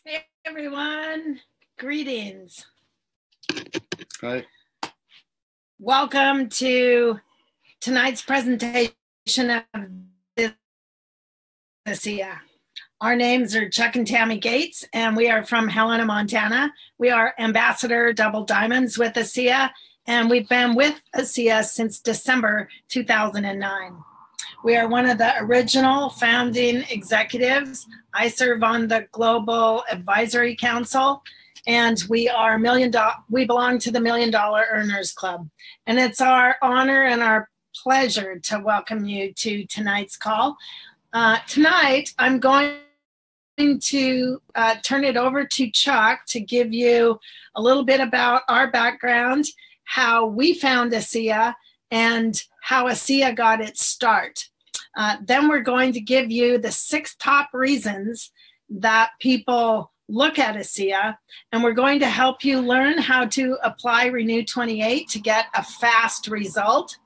Hey everyone, greetings. Hi. Welcome to tonight's presentation of Is ASEA. Our names are Chuck and Tammy Gates, and we are from Helena, Montana. We are Ambassador Double Diamonds with ASEA, and we've been with ASEA since December 2009. We are one of the original founding executives. I serve on the Global Advisory Council, and we are we belong to the $1 Million Earners Club. And it's our honor and our pleasure to welcome you to tonight's call. Tonight, I'm going to turn it over to Chuck to give you a little bit about our background, how we found ASEA, and how ASEA got its start. Then we're going to give you the 6 top reasons that people look at ASEA, and we're going to help you learn how to apply Renew 28 to get a fast result.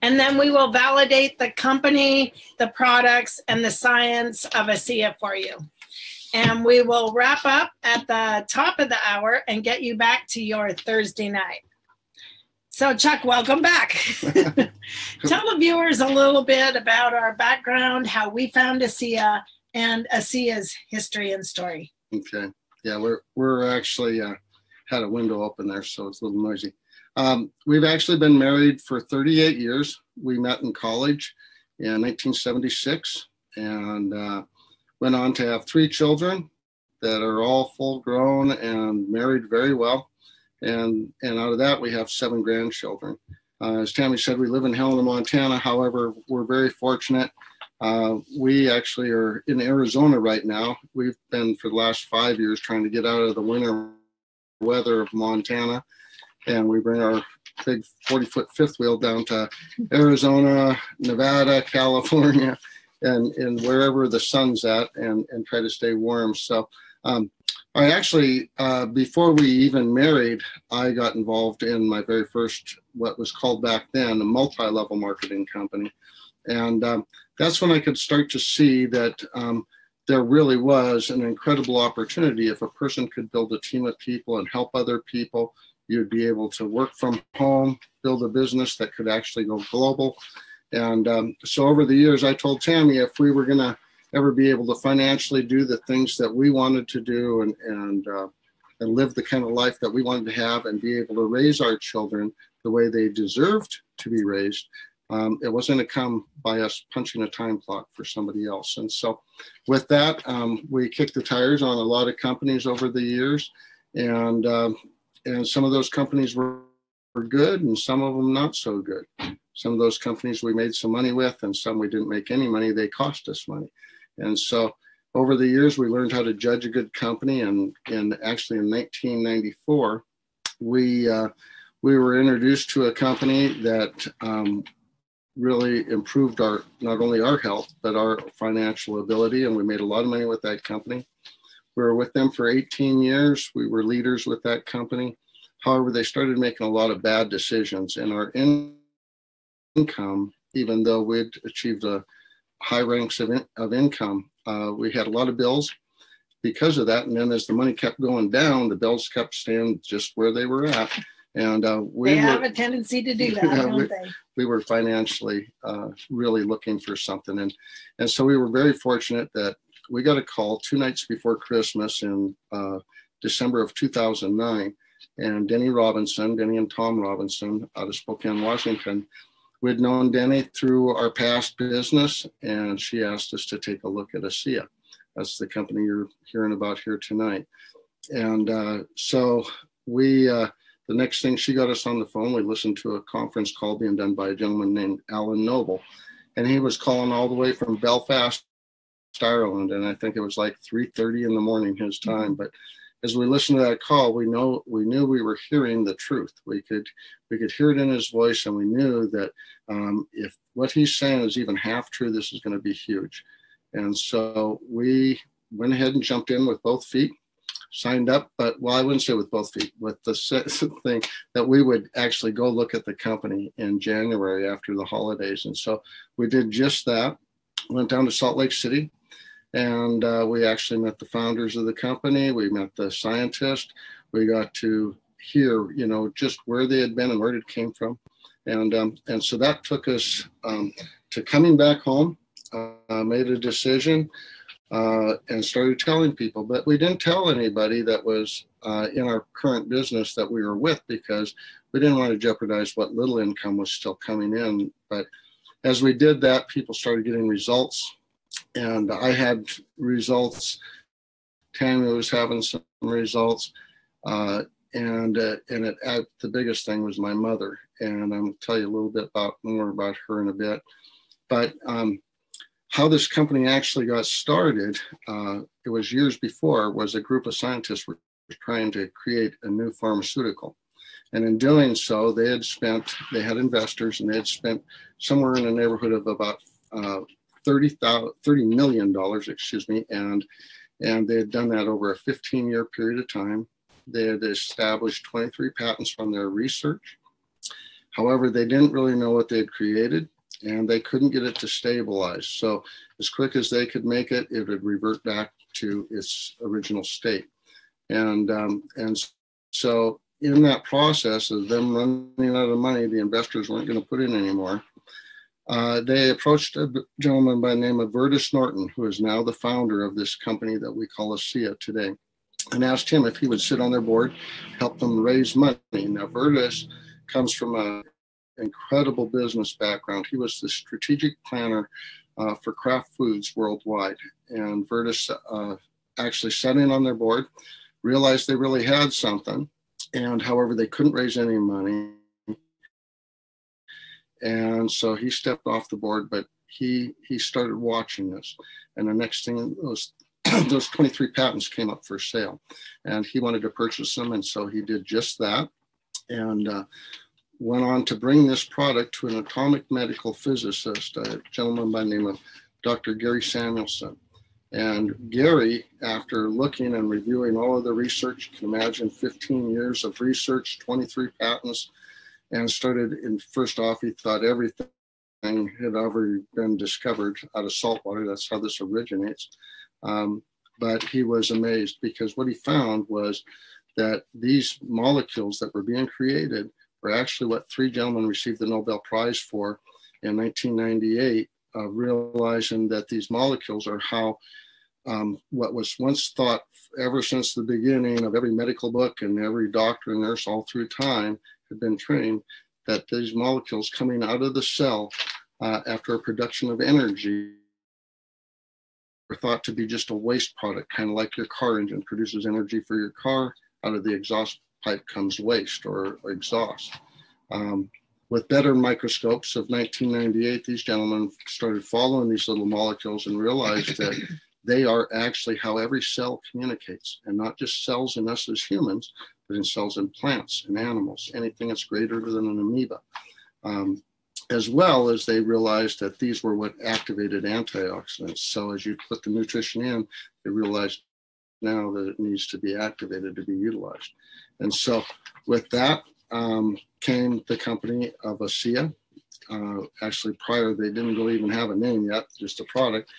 And then we will validate the company, the products, and the science of ASEA for you. And we will wrap up at the top of the hour and get you back to your Thursday night. So Chuck, welcome back. Tell the viewers a little bit about our background, how we found ASEA, and ASEA's history and story. Okay. Yeah, we're actually had a window open there, so it's a little noisy. We've actually been married for 38 years. We met in college in 1976 and went on to have 3 children that are all full grown and married very well. And out of that, we have 7 grandchildren. As Tammy said, we live in Helena, Montana. However, we're very fortunate. We actually are in Arizona right now. We've been for the last 5 years trying to get out of the winter weather of Montana. And we bring our big 40-foot fifth wheel down to Arizona, Nevada, California, and wherever the sun's at and try to stay warm. So I actually, before we even married, I got involved in my very first, what was called back then, a multi-level marketing company. And that's when I could start to see that there really was an incredible opportunity. If a person could build a team of people and help other people, you'd be able to work from home, build a business that could actually go global. And so over the years, I told Tammy if we were going to ever be able to financially do the things that we wanted to do and live the kind of life that we wanted to have and be able to raise our children the way they deserved to be raised, it wasn't going to come by us punching a time clock for somebody else. And so with that, we kicked the tires on a lot of companies over the years. And some of those companies were good and some of them not so good. Some of those companies we made some money with and some we didn't make any money. They cost us money. And so over the years, we learned how to judge a good company. And actually in 1994, we were introduced to a company that really improved not only our health, but our financial ability. And we made a lot of money with that company. We were with them for 18 years. We were leaders with that company. However, they started making a lot of bad decisions, and our income, even though we'd achieved a high ranks of income, we had a lot of bills because of that. And then as the money kept going down, the bills kept staying just where they were at. And they have a tendency to do that, don't they? We were financially really looking for something. And so we were very fortunate that we got a call 2 nights before Christmas in December of 2009. And Denny and Tom Robinson out of Spokane, Washington, we'd known Denny through our past business, and she asked us to take a look at ASEA. That's the company you're hearing about here tonight. And so we, the next thing she got us on the phone, we listened to a conference call being done by a gentleman named Alan Noble. And he was calling all the way from Belfast, Ireland. And I think it was like 3:30 in the morning his time. But as we listened to that call, we knew we were hearing the truth. We could hear it in his voice, and we knew that if what he's saying is even half true, this is going to be huge. And so we went ahead and jumped in with both feet, signed up, but well, I wouldn't say with both feet, with the thing that we would actually go look at the company in January after the holidays. And so we did just that, went down to Salt Lake City, And we actually met the founders of the company. We met the scientists. We got to hear, just where they had been and where it came from. And so that took us to coming back home, made a decision, and started telling people. But we didn't tell anybody that was in our current business that we were with, because we didn't want to jeopardize what little income was still coming in. But as we did that, people started getting results. And I had results. Tammy was having some results. The biggest thing was my mother. And I'm going to tell you a little bit more about her in a bit. But how this company actually got started, it was years before, was a group of scientists were trying to create a new pharmaceutical. And in doing so, they had investors, and they had spent somewhere in the neighborhood of about $30 million, and they had done that over a 15-year period of time. They had established 23 patents from their research. However, they didn't really know what they had created, and they couldn't get it to stabilize. So as quick as they could make it, it would revert back to its original state. And so in that process of them running out of money, the investors weren't going to put in anymore. They approached a gentleman by the name of Virtus Norton, who is now the founder of this company that we call ASEA today, and asked him if he would sit on their board, help them raise money. Now, Virtus comes from an incredible business background. He was the strategic planner for Kraft Foods worldwide. And Virtus actually sat in on their board, realized they really had something, and however, they couldn't raise any money. And so he stepped off the board, but he started watching this. And the next thing, those 23 patents came up for sale, and he wanted to purchase them. And so he did just that, and went on to bring this product to an atomic medical physicist, a gentleman by the name of Dr. Gary Samuelson. And Gary, after looking and reviewing all of the research, you can imagine 15 years of research, 23 patents, and first off, he thought everything had ever been discovered out of salt water. That's how this originates. But he was amazed, because what he found was that these molecules that were being created were actually what three gentlemen received the Nobel Prize for in 1998, realizing that these molecules are how what was once thought ever since the beginning of every medical book and every doctor and nurse all through time had been trained, that these molecules coming out of the cell after a production of energy are thought to be just a waste product, kind of like your car engine produces energy for your car. Out of the exhaust pipe comes waste or exhaust. With better microscopes of 1998, these gentlemen started following these little molecules and realized that they are actually how every cell communicates, and not just cells in us as humans, but in cells in plants and animals, anything that's greater than an amoeba. As well as they realized that these were what activated antioxidants. So as you put the nutrition in, they realized now that it needs to be activated to be utilized. And so with that came the company of ASEA. Actually, prior, they didn't really even have a name yet, just a product.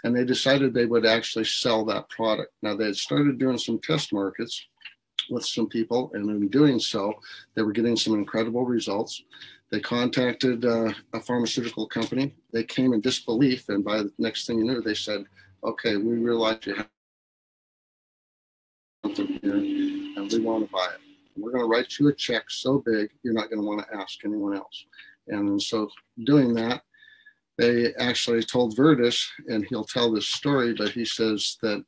And they decided they would actually sell that product. Now, they had started doing some test markets with some people, and in doing so, they were getting some incredible results. They contacted a pharmaceutical company. They came in disbelief, and by the next thing you knew, they said, okay, we realize you have something here, and we want to buy it. And we're going to write you a check so big, you're not going to want to ask anyone else. And so doing that, they actually told Virtus, and he'll tell this story, but he says that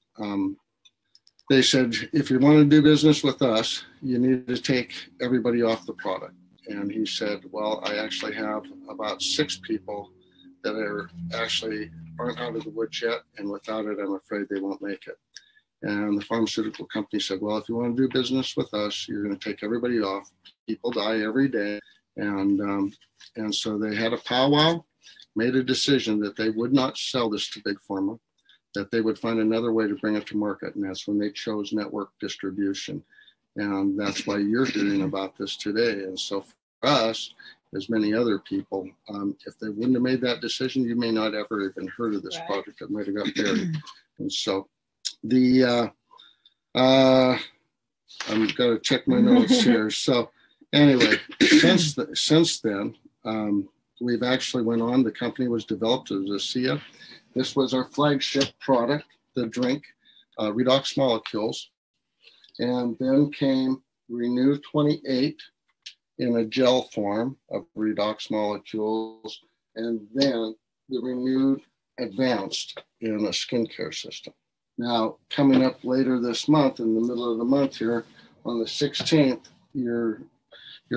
they said, if you want to do business with us, you need to take everybody off the product. And he said, well, I actually have about 6 people that aren't out of the woods yet, and without it, I'm afraid they won't make it. And the pharmaceutical company said, well, if you want to do business with us, you're going to take everybody off. People die every day. And so they had a powwow, made a decision that they would not sell this to Big Pharma, that they would find another way to bring it to market. And that's when they chose network distribution. And that's why you're hearing about this today. And so for us, as many other people, if they wouldn't have made that decision, you may not ever even heard of this product. It might have got buried. And so I'm going to check my notes here. So anyway, since then, we've actually went on. The company was developed as ASEA. This was our flagship product, the drink, redox molecules. And then came Renew 28 in a gel form of redox molecules. And then the Renewed Advanced in a skincare system. Now, coming up later this month, in the middle of the month here, on the 16th, your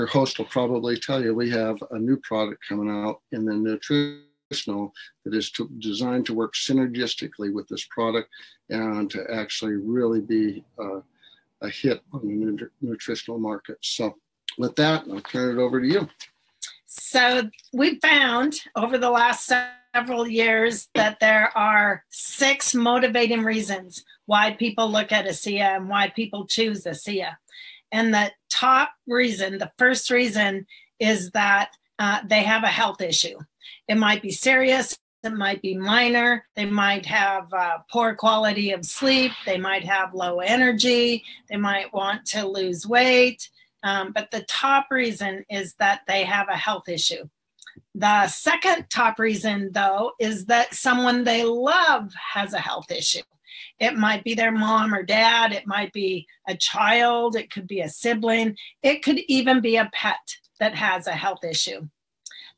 host will probably tell you we have a new product coming out in the nutritional that is designed to work synergistically with this product and to actually really be a hit on the nutritional market. So with that, I'll turn it over to you. So we found over the last several years that there are 6 motivating reasons why people look at ASEA and why people choose ASEA. And the top reason, the first reason, is that they have a health issue. It might be serious, it might be minor, they might have poor quality of sleep, they might have low energy, they might want to lose weight. But the top reason is that they have a health issue. The second top reason, though, is that someone they love has a health issue. It might be their mom or dad. It might be a child. It could be a sibling. It could even be a pet that has a health issue.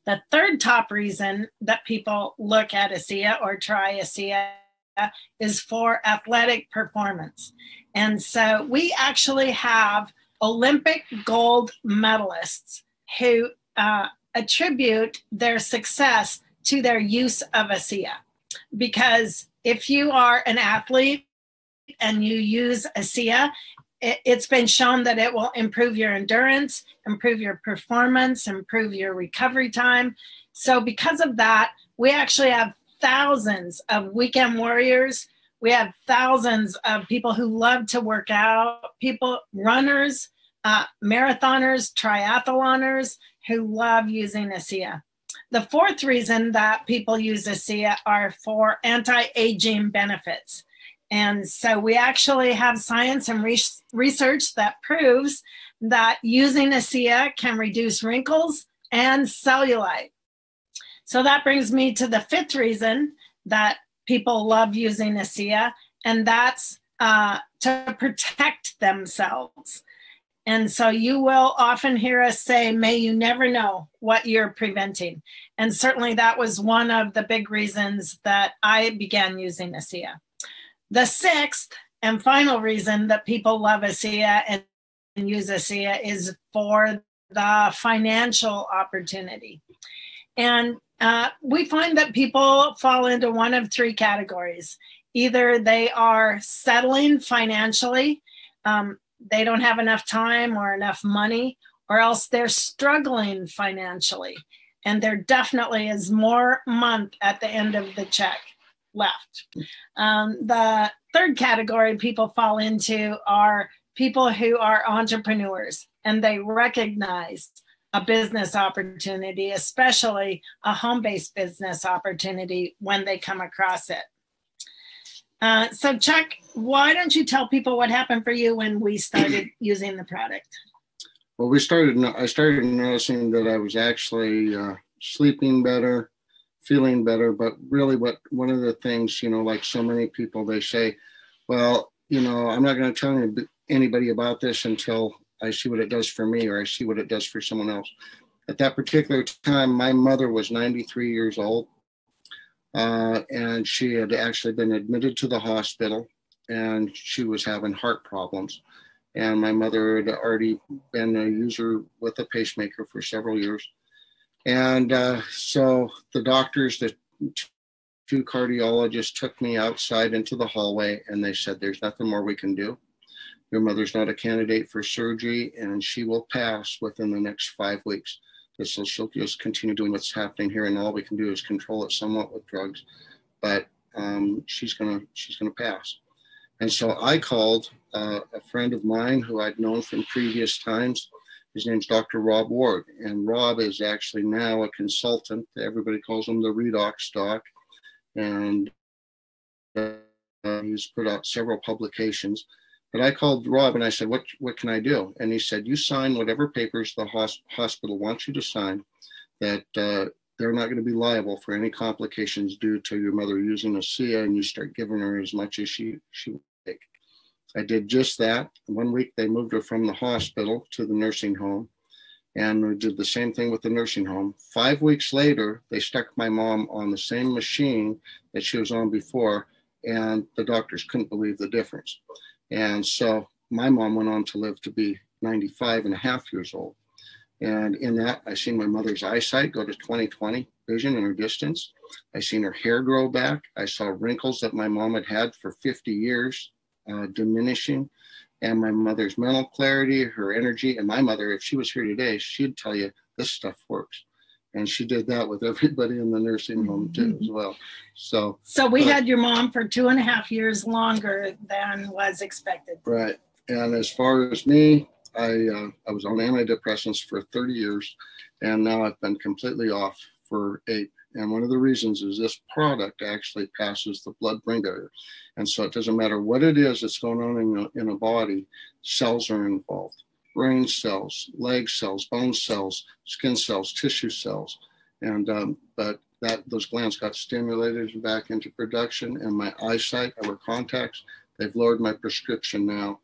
The third top reason that people look at ASEA or try ASEA is for athletic performance. And so we actually have Olympic gold medalists who attribute their success to their use of ASEA. Because if you are an athlete and you use ASEA, it's been shown that it will improve your endurance, improve your performance, improve your recovery time. So because of that, we actually have thousands of weekend warriors. We have thousands of people who love to work out, runners, marathoners, triathloners who love using ASEA. The fourth reason that people use ASEA are for anti-aging benefits. And so we actually have science and research that proves that using ASEA can reduce wrinkles and cellulite. So that brings me to the fifth reason that people love using ASEA, and that's to protect themselves. And so you will often hear us say, may you never know what you're preventing. And certainly that was one of the big reasons that I began using ASEA. The sixth and final reason that people love ASEA and use ASEA is for the financial opportunity. And we find that people fall into one of 3 categories. Either they are settling financially, they don't have enough time or enough money, or else they're struggling financially. And there definitely is more month at the end of the check left. The third category people fall into are people who are entrepreneurs and they recognize a business opportunity, especially a home-based business opportunity when they come across it. So Chuck, why don't you tell people what happened for you when we started using the product? Well, I started noticing that I was actually sleeping better, feeling better, but really one of the things, like so many people, they say, well, I'm not going to tell anybody about this until I see what it does for me or I see what it does for someone else. At that particular time, my mother was 93 years old. And she had actually been admitted to the hospital and she was having heart problems. And my mother had already been a user with a pacemaker for several years. And so the doctors, the 2 cardiologists took me outside into the hallway and they said, there's nothing more we can do. Your mother's not a candidate for surgery and she will pass within the next 5 weeks. So she'll just continue doing what's happening here, and all we can do is control it somewhat with drugs. But she's gonna pass. And so I called a friend of mine who I'd known from previous times. His name's Dr. Rob Ward, and Rob is actually now a consultant. Everybody calls him the Redox Doc, and he's put out several publications. But I called Rob and I said, what can I do? And he said, you sign whatever papers the hospital wants you to sign, that they're not going to be liable for any complications due to your mother using ASEA, and you start giving her as much as she would take. I did just that. 1 week, they moved her from the hospital to the nursing home, and we did the same thing with the nursing home. 5 weeks later, they stuck my mom on the same machine that she was on before, and the doctors couldn't believe the difference. And so my mom went on to live to be 95 and a half years old. And in that, I seen my mother's eyesight go to 20/20 vision in her distance. I seen her hair grow back. I saw wrinkles that my mom had had for 50 years diminishing. And my mother's mental clarity, her energy. And my mother, if she was here today, she'd tell you this stuff works. And she did that with everybody in the nursing home too, as well. So we had your mom for 2.5 years longer than was expected. Right. And as far as me, I was on antidepressants for 30 years, and now I've been completely off for 8. And one of the reasons is this product actually passes the blood-brain barrier. And so it doesn't matter what it is that's going on in a body, cells are involved. Brain cells, leg cells, bone cells, skin cells, tissue cells. And but those glands got stimulated back into production, and my eyesight, I wear contacts. They've lowered my prescription now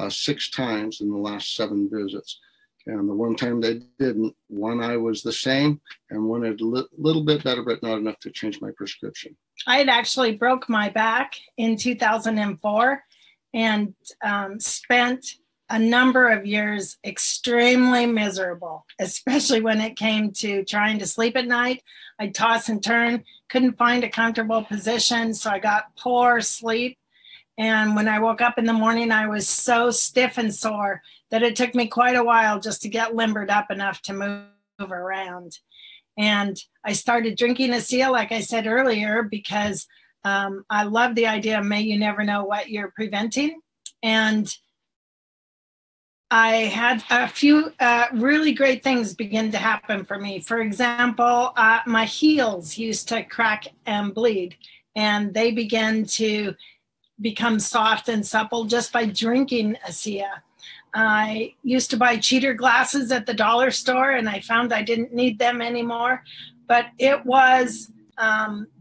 6 times in the last 7 visits. And the one time they didn't, one eye was the same and one had a little bit better, but not enough to change my prescription. I had actually broke my back in 2004 and spent a number of years extremely miserable, especially when it came to trying to sleep at night. I'd toss and turn, couldn't find a comfortable position, so I got poor sleep. And when I woke up in the morning, I was so stiff and sore that it took me quite a while just to get limbered up enough to move around. And I started drinking ASEA, like I said earlier, because I love the idea of may you never know what you're preventing. And I had a few really great things begin to happen for me. For example, my heels used to crack and bleed, and they began to become soft and supple just by drinking ASEA. I used to buy cheater glasses at the dollar store, and I found I didn't need them anymore. But it was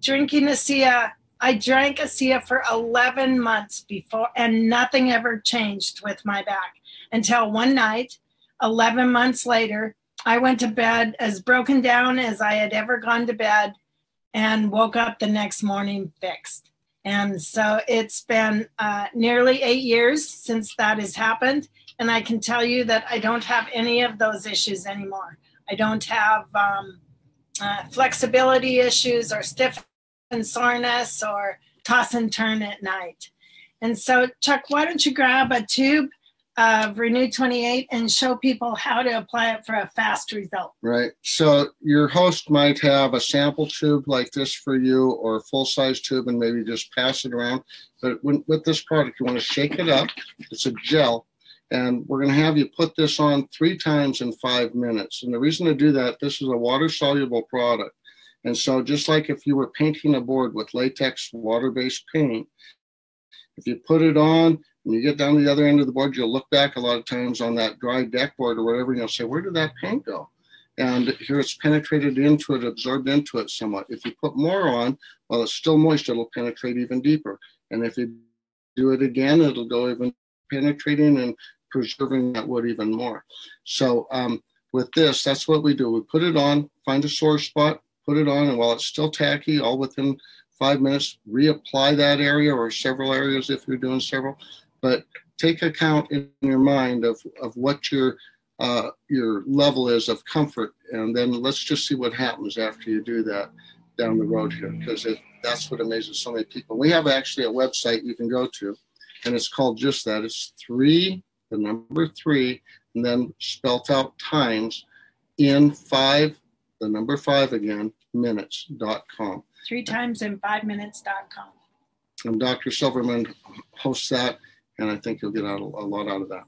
drinking ASEA. I drank ASEA for 11 months before, and nothing ever changed with my back until one night, 11 months later, I went to bed as broken down as I had ever gone to bed and woke up the next morning fixed. And so it's been nearly 8 years since that has happened. And I can tell you that I don't have any of those issues anymore. I don't have flexibility issues or stiff and soreness or toss and turn at night. And so, Chuck, why don't you grab a tube of Renew 28 and show people how to apply it for a fast result. Right. So your host might have a sample tube like this for you, or a full-size tube, and maybe just pass it around. But with this product, you want to shake it up. It's a gel. And we're going to have you put this on 3 times in 5 minutes. And the reason to do that, this is a water-soluble product. And so just like if you were painting a board with latex water-based paint, if you put it on, when you get down to the other end of the board, you'll look back a lot of times on that dry deck board or whatever, and you'll say, where did that paint go? And here it's penetrated into it, absorbed into it somewhat. If you put more on, while it's still moist, it'll penetrate even deeper. And if you do it again, it'll go even penetrating and preserving that wood even more. So with this, that's what we do. We put it on, find a sore spot, put it on, and while it's still tacky, all within 5 minutes, reapply that area or several areas if you're doing several. But take account in your mind of what your level is of comfort, and then let's just see what happens after you do that down the road here, because that's what amazes so many people. We have actually a website you can go to, and it's called just that. It's 3, the number 3, and then spelt out times in 5, the number 5 again, minutes.com. 3 times in 5 minutes.com. And Dr. Silverman hosts that, and I think you'll get a lot out of that.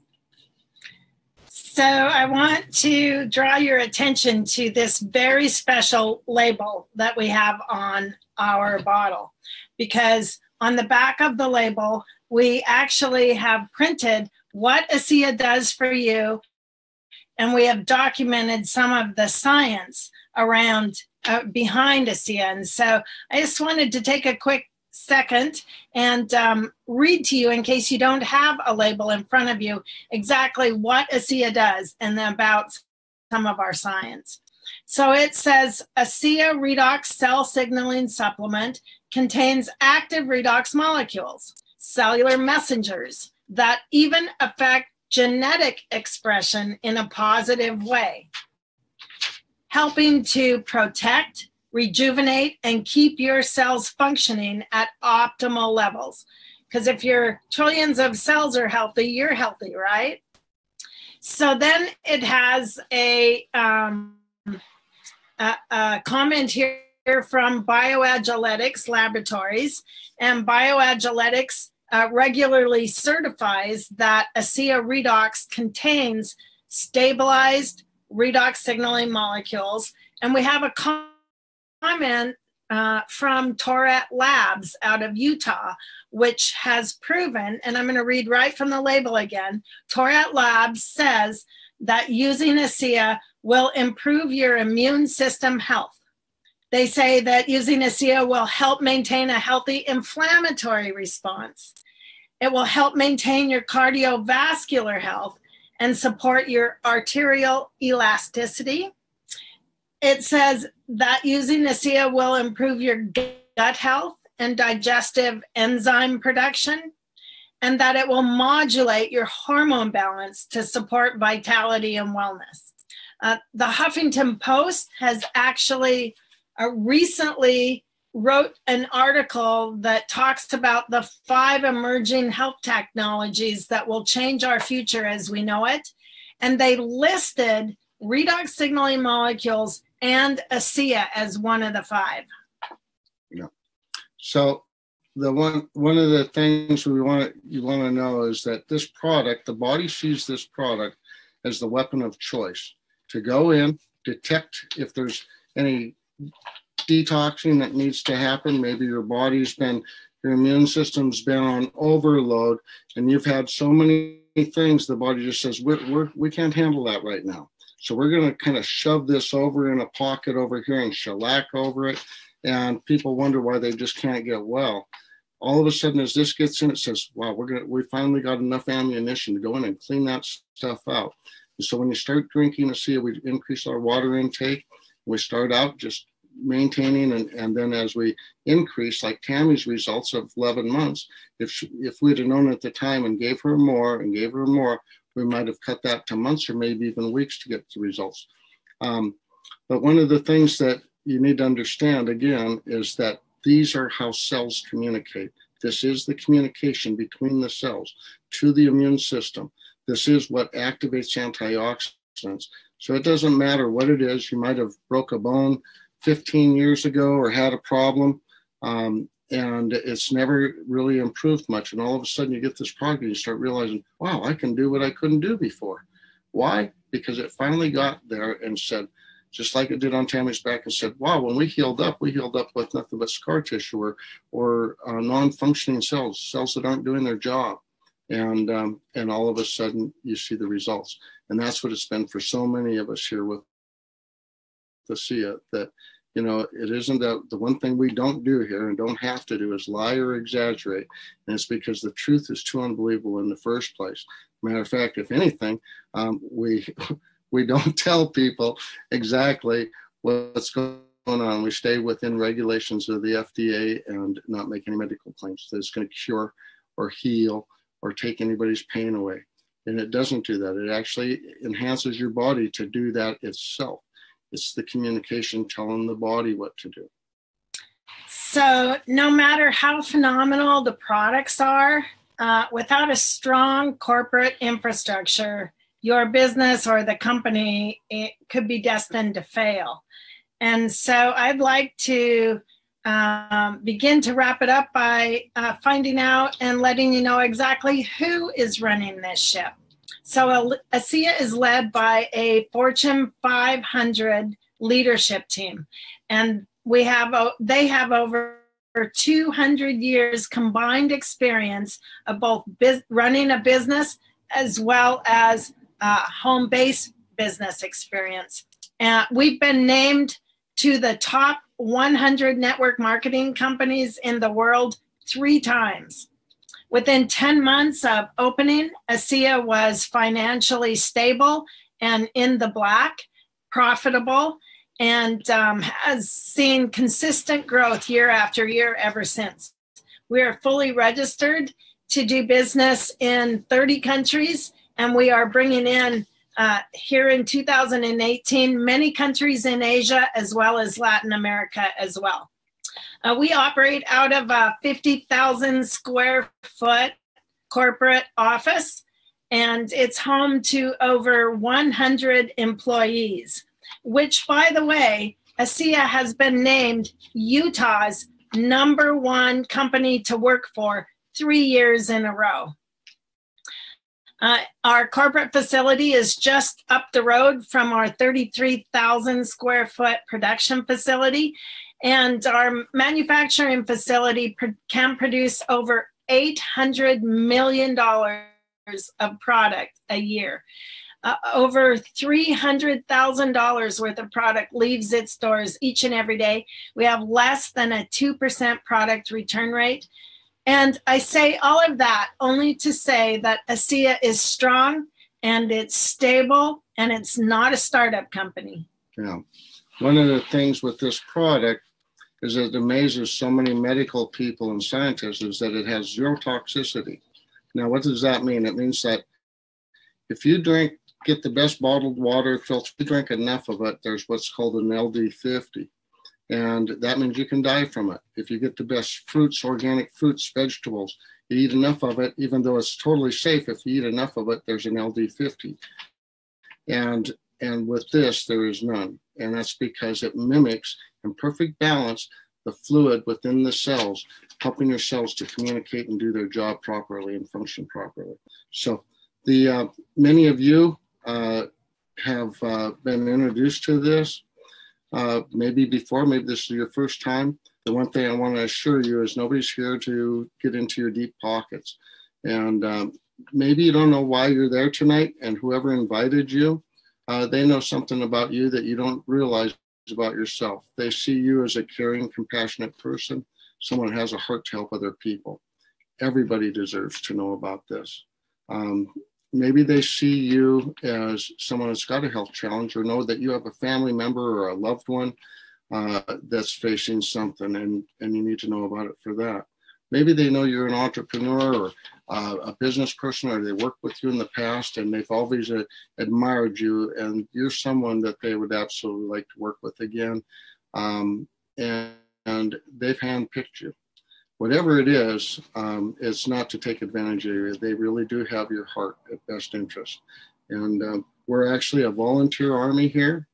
So I want to draw your attention to this very special label that we have on our bottle, because on the back of the label, we actually have printed what ASEA does for you, and we have documented some of the science around behind ASEA. And so I just wanted to take a quick second and read to you, in case you don't have a label in front of you, exactly what ASEA does and about some of our science. So it says, ASEA redox cell signaling supplement contains active redox molecules, cellular messengers that even affect genetic expression in a positive way, helping to protect, rejuvenate, and keep your cells functioning at optimal levels. Because if your trillions of cells are healthy, you're healthy, right? So then it has a comment here from Bioagiletics Laboratories, and Bioagiletics regularly certifies that ASEA redox contains stabilized redox signaling molecules. And we have a comment from Tourette Labs out of Utah, which has proven, and I'm going to read right from the label again, Tourette Labs says that using ASEA will improve your immune system health. They say that using ASEA will help maintain a healthy inflammatory response. It will help maintain your cardiovascular health and support your arterial elasticity. It says that using ASEA will improve your gut health and digestive enzyme production, and that it will modulate your hormone balance to support vitality and wellness. The Huffington Post has actually recently wrote an article that talks about the 5 emerging health technologies that will change our future as we know it. And they listed redox signaling molecules and ASEA as one of the 5. Yeah. So one of the things you want to know is that this product, the body sees this product as the weapon of choice to go in, detect if there's any detoxing that needs to happen. Maybe your immune system's been on overload, and you've had so many things, the body just says, we can't handle that right now. So we're going to kind of shove this over in a pocket over here and shellac over it. And people wonder why they just can't get well. All of a sudden, as this gets in, it says, wow, we finally got enough ammunition to go in and clean that stuff out. And so when you start drinking ASEA, we increase our water intake. We start out just maintaining, and then as we increase, like Tammy's results of 11 months, if we'd have known at the time and gave her more, we might have cut that to months or maybe even weeks to get the results. But one of the things that you need to understand, again, is that these are how cells communicate. This is the communication between the cells to the immune system. This is what activates antioxidants. So it doesn't matter what it is. You might have broke a bone 15 years ago or had a problem, and it's never really improved much. And all of a sudden you get this product and you start realizing, wow, I can do what I couldn't do before. Why? Because it finally got there and said, just like it did on Tammy's back, and said, wow, when we healed up with nothing but scar tissue or non-functioning cells that aren't doing their job. And all of a sudden you see the results. And that's what it's been for so many of us here with ASEA, that, it isn't that the one thing we don't do here and don't have to do is lie or exaggerate. And it's because the truth is too unbelievable in the first place. Matter of fact, if anything, we don't tell people exactly what's going on. We stay within regulations of the FDA and not make any medical claims that it's going to cure or heal or take anybody's pain away. And it doesn't do that. It actually enhances your body to do that itself. It's the communication telling the body what to do. So no matter how phenomenal the products are, without a strong corporate infrastructure, your business or the company, it could be destined to fail. And so I'd like to begin to wrap it up by finding out and letting you know exactly who is running this ship. So ASEA is led by a Fortune 500 leadership team, and they have over 200 years combined experience of both running a business as well as home-based business experience. We've been named to the top 100 network marketing companies in the world 3 times. Within 10 months of opening, ASEA was financially stable and in the black, profitable, and has seen consistent growth year after year ever since. We are fully registered to do business in 30 countries, and we are bringing in here in 2018 many countries in Asia as well as Latin America as well. We operate out of a 50,000 square foot corporate office, and it's home to over 100 employees, which, by the way, ASEA has been named Utah's #1 company to work for 3 years in a row. Our corporate facility is just up the road from our 33,000 square foot production facility, and our manufacturing facility can produce over $800 million of product a year. Over $300,000 worth of product leaves its doors each and every day. We have less than a 2% product return rate. And I say all of that only to say that ASEA is strong and it's stable and it's not a startup company. Yeah. One of the things with this product is that it amazes so many medical people and scientists is that it has 0 toxicity. Now, what does that mean? It means that if you get the best bottled water filter, if you drink enough of it, there's what's called an LD50. And that means you can die from it. If you get the best fruits, organic fruits, vegetables, you eat enough of it, even though it's totally safe, if you eat enough of it, there's an LD50. And with this, there is none. And that's because it mimics in perfect balance the fluid within the cells, helping your cells to communicate and do their job properly and function properly. So many of you have been introduced to this. Maybe before, maybe this is your first time. The one thing I want to assure you is nobody's here to get into your deep pockets. And maybe you don't know why you're there tonight, and whoever invited you, they know something about you that you don't realize about yourself. They see you as a caring, compassionate person, someone who has a heart to help other people. Everybody deserves to know about this. Maybe they see you as someone that's got a health challenge, or know that you have a family member or a loved one that's facing something, and you need to know about it for that. Maybe they know you're an entrepreneur or a business person, or they worked with you in the past and they've always admired you, and you're someone that they would absolutely like to work with again. And they've handpicked you. Whatever it is, it's not to take advantage of you. They really do have your heart at best interest. And we're actually a volunteer army here.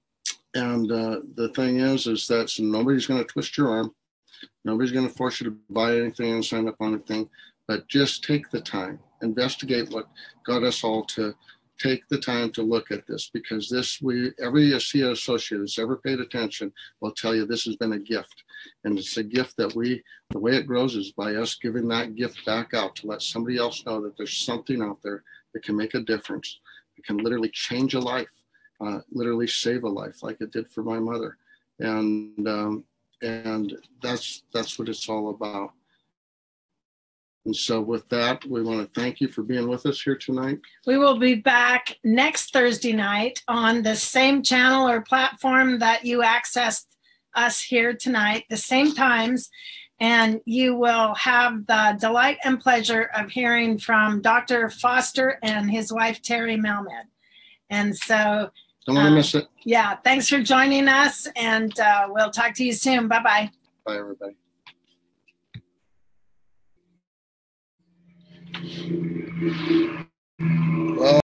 And the thing is that nobody's going to twist your arm. Nobody's going to force you to buy anything and sign up on anything. But just take the time, investigate what got us all to take the time to look at this, because every ASEA associate that's ever paid attention will tell you this has been a gift. And it's a gift that the way it grows is by us giving that gift back out to let somebody else know that there's something out there that can make a difference. It can literally change a life, literally save a life, like it did for my mother. And that's what it's all about. And so with that, we want to thank you for being with us here tonight. We will be back next Thursday night on the same channel or platform that you accessed us here tonight, the same times, and you will have the delight and pleasure of hearing from Dr. Foster and his wife, Terry Melmed. And so don't want to miss it. Yeah, thanks for joining us, and we'll talk to you soon. Bye-bye. Bye, everybody. Well,